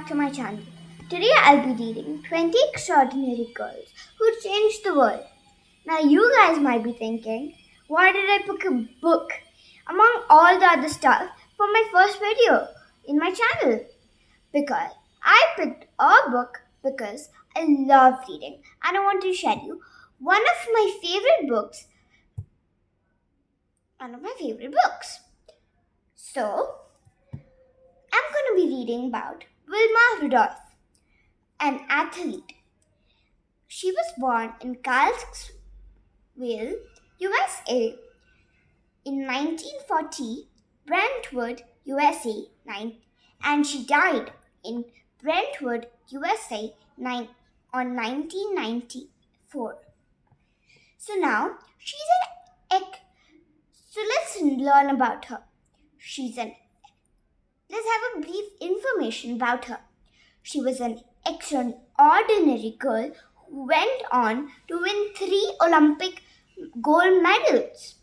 back to my channel. Today I'll be reading 20 Extraordinary Girls Who Changed the World. Now you guys might be thinking, why did I pick a book among all the other stuff for my first video in my channel? Because I picked a book because I love reading and I want to share you one of my favorite books. So, I'm going to be reading about Wilma Rudolph, an athlete. She was born in Carlsville, USA in 1940, Brentwood, USA, and she died in Brentwood, USA on 1994. So now she's an So let's learn about her. Let's have a brief information about her. She was an extraordinary girl who went on to win 3 Olympic gold medals.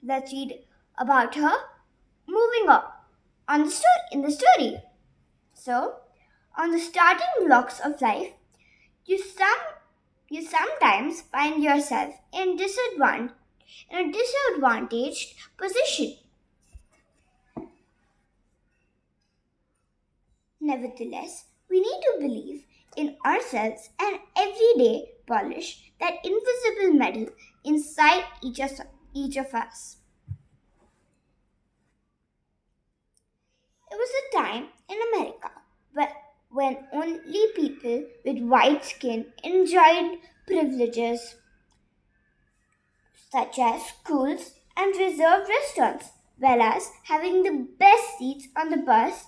Let's read about her moving up in the story. So, on the starting blocks of life, you sometimes find yourself in a disadvantaged position. Nevertheless, we need to believe in ourselves and every day polish that invisible medal inside each of us. It was a time in America when only people with white skin enjoyed privileges such as schools and reserved restaurants, well as having the best seats on the bus.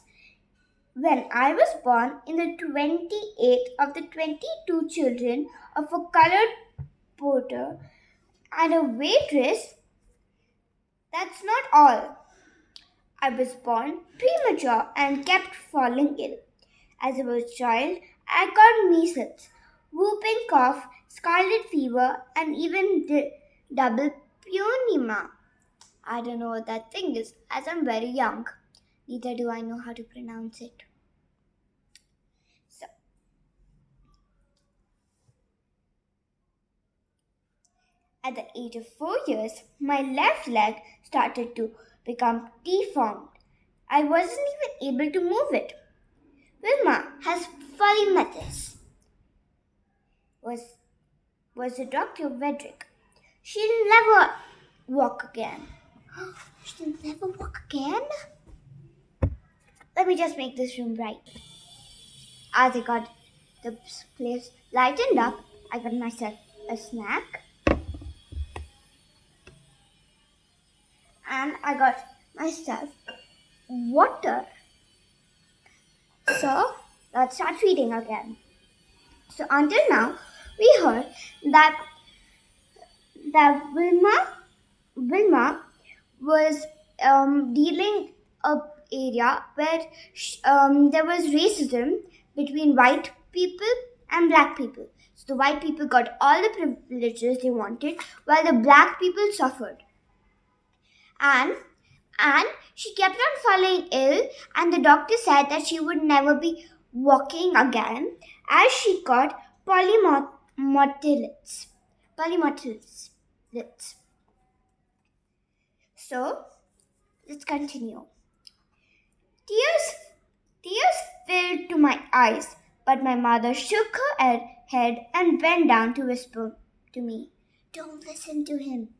When I was born in the 28th of the 22 children of a colored porter and a waitress, that's not all. I was born premature and kept falling ill. As a child, I got measles, whooping cough, scarlet fever, and even double pneumonia. I don't know what that thing is, as I'm very young. Neither do I know how to pronounce it. So, at the age of 4 years, my left leg started to become deformed. I wasn't even able to move it. Wilma has fully met this. Was the Dr. Wedrick. She'll never walk again. She'll never walk again? Let me just make this room bright. As I got the place lightened up, I got myself a snack. And I got myself water. So, let's start feeding again. So, until now, we heard that Wilma was dealing an area where there was racism between white people and black people. So the white people got all the privileges they wanted, while the black people suffered. And she kept on falling ill, and the doctor said that she would never be walking again as she got polymortalitis. So, let's continue. Tears filled to my eyes, but my mother shook her head and bent down to whisper to me, "Don't listen to him.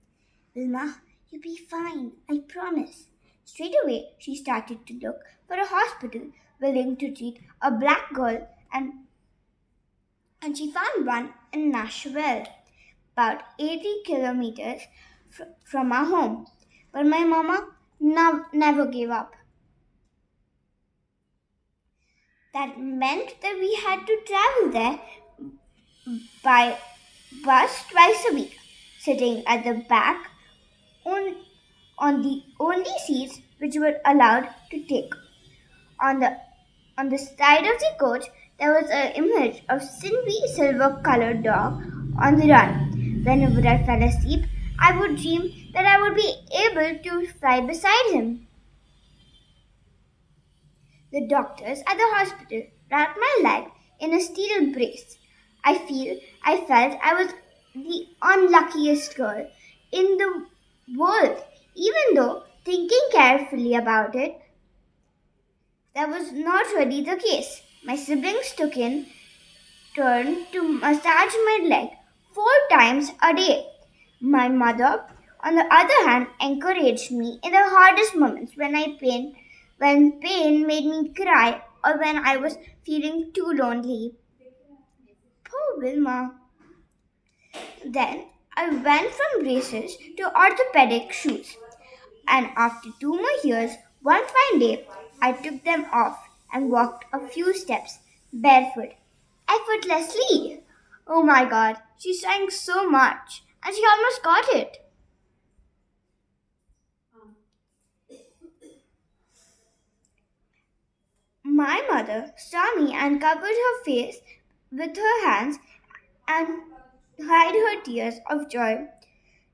Wilma, you'll be fine, I promise." Straight away, she started to look for a hospital willing to treat a black girl, and she found one in Nashville, about 80 kilometers from our home. But my mama never gave up. That meant that we had to travel there by bus twice a week, sitting at the back on the only seats which were allowed to take. On the side of the coach, there was an image of Cindy silver-colored dog on the run. Whenever I fell asleep, I would dream that I would be able to fly beside him. The doctors at the hospital wrapped my leg in a steel brace. I felt I was the unluckiest girl in the world, even though thinking carefully about it, that was not really the case. My siblings took in turn to massage my leg 4 times a day. My mother, on the other hand, encouraged me in the hardest moments when pain made me cry or when I was feeling too lonely. Poor Wilma. Then I went from braces to orthopedic shoes, and after 2 more years, one fine day, I took them off and walked a few steps barefoot, effortlessly. Oh my god, she sang so much, and she almost got it. My mother saw me and covered her face with her hands and hid her tears of joy.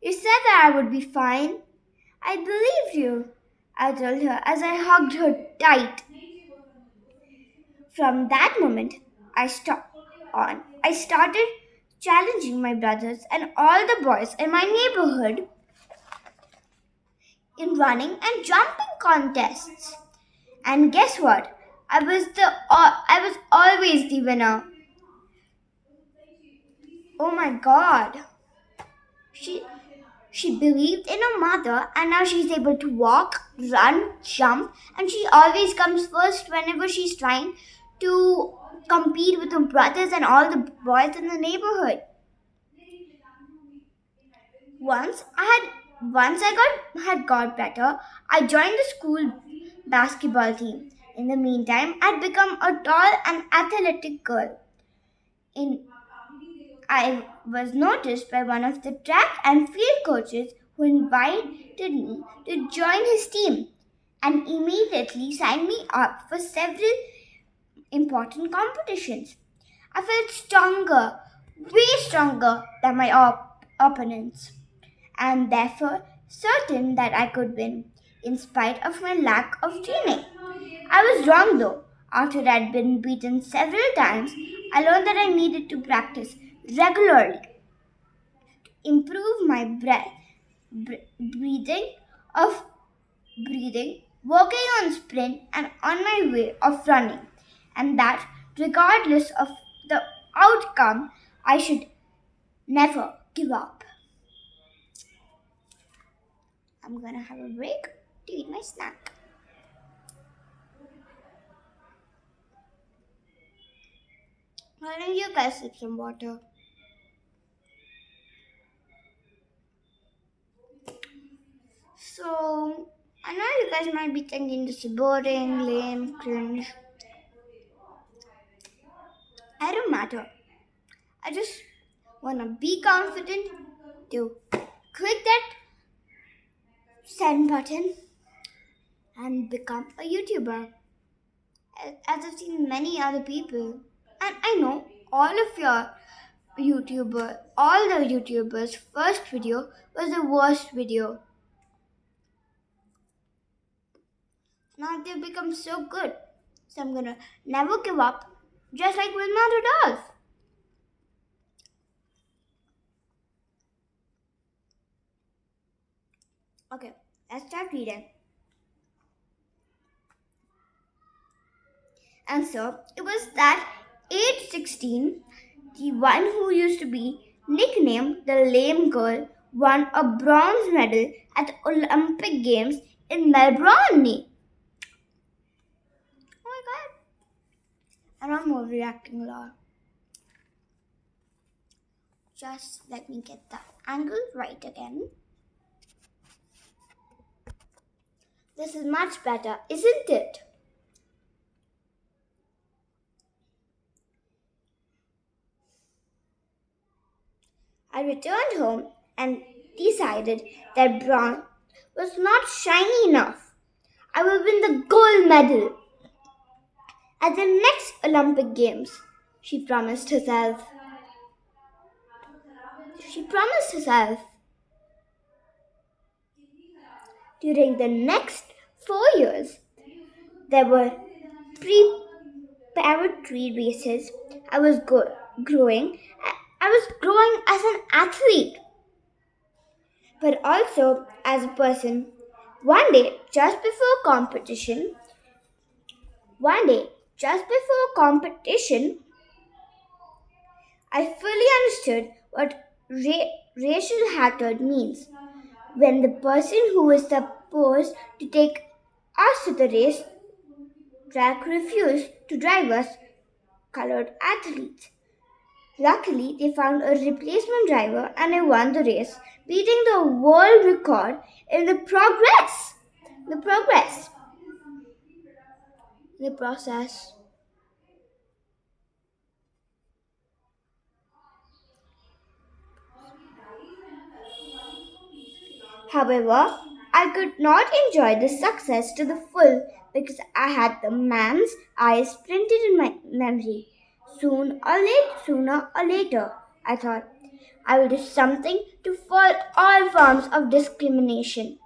You said that I would be fine. I believed you, I told her as I hugged her tight. From that moment, I started challenging my brothers and all the boys in my neighborhood in running and jumping contests. And guess what? I was always the winner. Oh my god. She she believed in her mother and now she's able to walk, run, jump, and she always comes first whenever she's trying to compete with her brothers and all the boys in the neighborhood. Once I got better, I joined the school basketball team. In the meantime, I'd become a tall and athletic girl. In I was noticed by one of the track and field coaches who invited me to join his team and immediately signed me up for several important competitions. I felt stronger, way stronger than my opponents, and therefore certain that I could win, in spite of my lack of training. I was wrong though. After I'd been beaten several times, I learned that I needed to practice regularly, improve my breathing, of breathing, working on sprint and on my way of running, and that regardless of the outcome, I should never give up. I'm gonna have a break to eat my snack. Why don't you guys sip some water? So, I know you guys might be thinking this is boring, lame, cringe. I don't matter. I just wanna be confident to click that send button and become a YouTuber. As I've seen many other people. And I know all the YouTubers' first video was the worst video. Now they've become so good. So I'm gonna never give up, just like Wilma Rudolph. Okay, let's start reading. And so it was that age 16, the one who used to be nicknamed the lame girl won a bronze medal at the Olympic Games in Melbourne. Oh my god. And I'm overreacting a lot. Just let me get the angle right again. This is much better, isn't it? I returned home and decided that bronze was not shiny enough. I will win the gold medal at the next Olympic Games, she promised herself. She promised herself. During the next 4 years, there were preparatory races, I was growing. I was growing as an athlete, but also as a person. One day, just before competition, one day, just before competition, I fully understood what racial hatred means. When the person who is supposed to take us to the race track refused to drive us colored athletes. Luckily, they found a replacement driver and I won the race, beating the world record in The progress. The process. However, I could not enjoy the success to the full because I had the man's eyes printed in my memory. Sooner or later, I thought, I will do something to foil all forms of discrimination.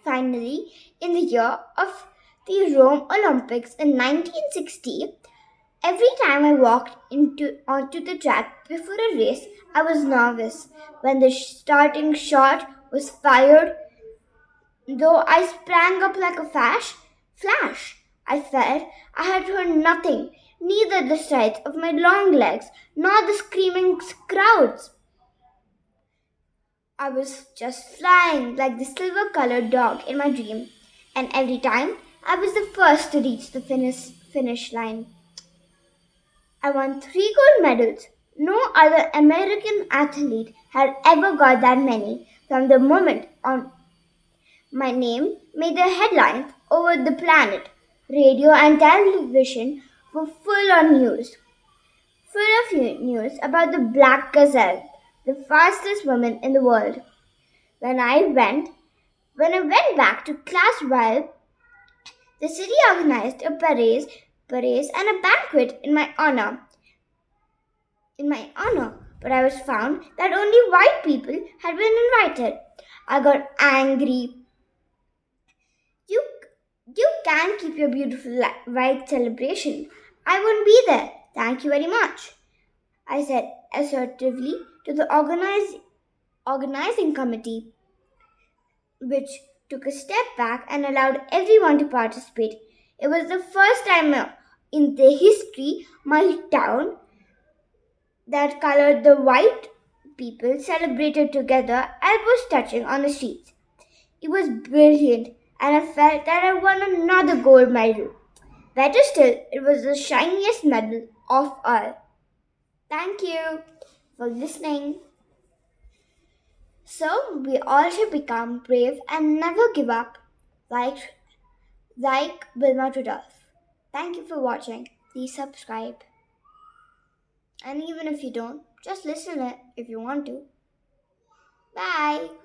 Finally, in the year of the Rome Olympics in 1960, every time I walked onto the track before a race, I was nervous. When the starting shot was fired, though I sprang up like a flash, I felt I had heard nothing, neither the sight of my long legs nor the screaming crowds. I was just flying like the silver colored dog in my dream, and every time I was the first to reach the finish line. I won 3 gold medals. No other American athlete had ever got that many. From the moment on, my name made the headlines over the planet. Radio and television were full of news about the black gazelle, the fastest woman in the world. When I went when I went back to class while the city organized a parade and a banquet in my honor, but I was found that only white people had been invited. I got angry. You, you can keep your beautiful white celebration. I won't be there. Thank you very much, I said assertively to the organizing committee, which took a step back and allowed everyone to participate. It was the first time in the history my town that colored the white people celebrated together, elbows touching on the streets. It was brilliant, and I felt that I won another gold medal. Better still, it was the shiniest medal of all. Thank you for listening. So, we all should become brave and never give up, like Wilma Rudolph. Thank you for watching. Please subscribe. And even if you don't, just listen it if you want to. Bye.